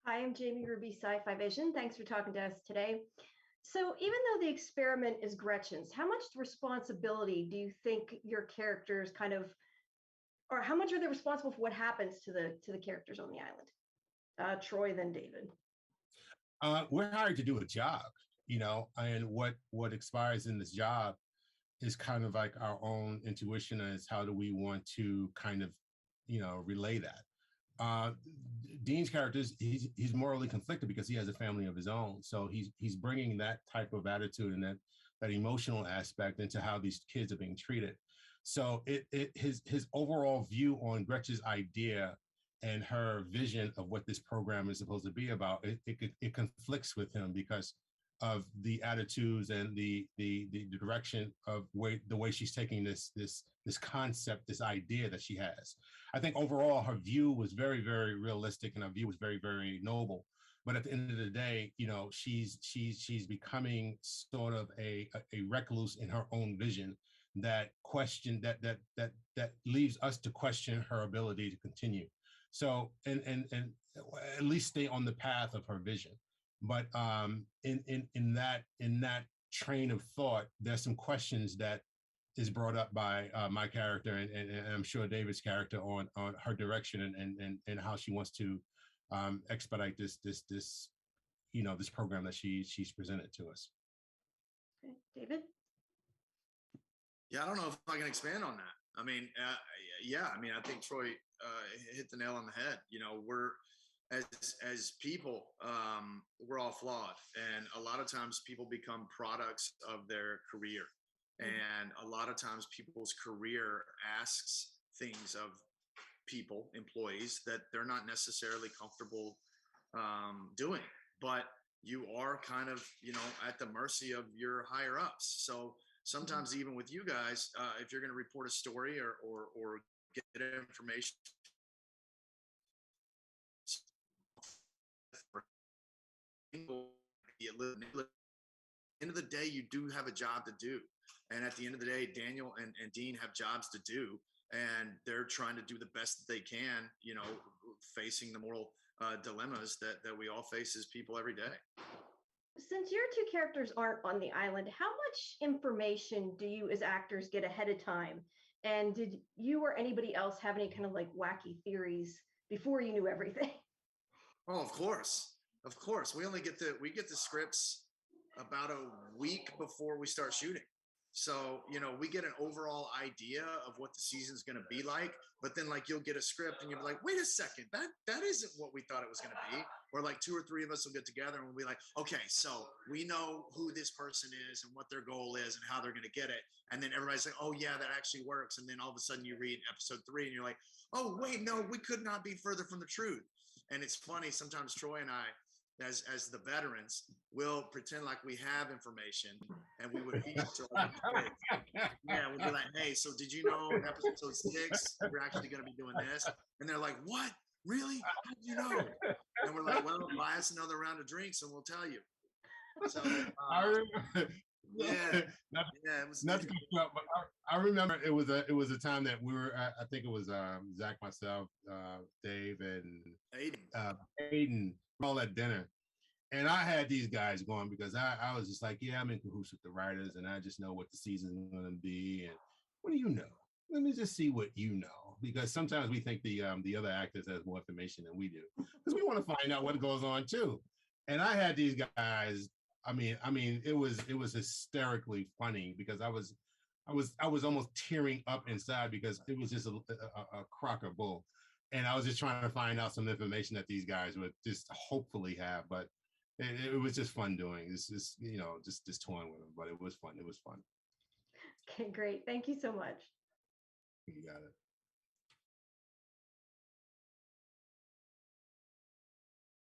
Hi, I'm Jamie Ruby, Sci-fivision. Thanks for talking to us today. So, even though the experiment is Gretchen's, how much responsibility do you think your characters kind of, or how much are they responsible for what happens to the characters on the island? Troy, then David. We're hired to do a job, and what expires in this job is kind of like our own intuition as how do we want to kind of, relay that. Uh, Dean's character he's morally conflicted because he has a family of his own, so he's bringing that type of attitude and that emotional aspect into how these kids are being treated. So his overall view on Gretchen's idea and her vision of what this program is supposed to be about, it conflicts with him because of the attitudes and the direction of the way she's taking this concept, this idea that she has. I think overall her view was very, very realistic and her view was very, very noble. But at the end of the day, she's becoming sort of a recluse in her own vision that question that leaves us to question her ability to continue. So and at least stay on the path of her vision. But in that train of thought, there's some questions that is brought up by my character and I'm sure David's character on her direction and how she wants to expedite this this program that she's presented to us. Okay. David? Yeah, I don't know if I can expand on that. I mean, yeah, I mean, I think Troy hit the nail on the head. We're as people, we're all flawed, and a lot of times people become products of their career, and a lot of times people's career asks things of people, employees, that they're not necessarily comfortable doing, but you are kind of at the mercy of your higher ups. So sometimes even with you guys, if you're going to report a story or get information end of the day, you do have a job to do. And at the end of the day, Daniel and Dean have jobs to do. And they're trying to do the best that they can, facing the moral dilemmas that we all face as people every day. Since your two characters aren't on the island, how much information do you as actors get ahead of time? And did you or anybody else have any kind of like wacky theories before you knew everything? Oh, of course. Of course. We get the scripts about a week before we start shooting. So, we get an overall idea of what the season's going to be like, but then like you'll get a script and you're like, wait a second, that isn't what we thought it was going to be. Or like two or three of us will get together and we'll be like, okay, so we know who this person is and what their goal is and how they're going to get it. And then everybody's like, oh yeah, that actually works. And then all of a sudden you read episode 3 and you're like, oh wait, no, we could not be further from the truth. And it's funny, sometimes Troy and I, as the veterans, will pretend like we have information and we would feed it to our kids. Yeah, we'll be like, hey, so did you know in episode 6 we're actually going to be doing this? And they're like, what? Really? How did you know? And we're like, well, buy us another round of drinks and we'll tell you. So I remember, yeah, it was not to cut you up, but I remember it was a time that we were I think it was Zach, myself, Dave, and Aiden all at dinner, and I had these guys going because I was just like, yeah, I'm in cahoots with the writers and I just know what the season's going to be. And what do you know? Let me just see what you know, because sometimes we think the other actors has more information than we do because we want to find out what goes on too. And I had these guys. I mean, it was hysterically funny because I was almost tearing up inside because it was just a crock of bull. And I was just trying to find out some information that these guys would just hopefully have, but it was just fun doing this, just toying with them. But it was fun. It was fun. Okay, great. Thank you so much. You got it.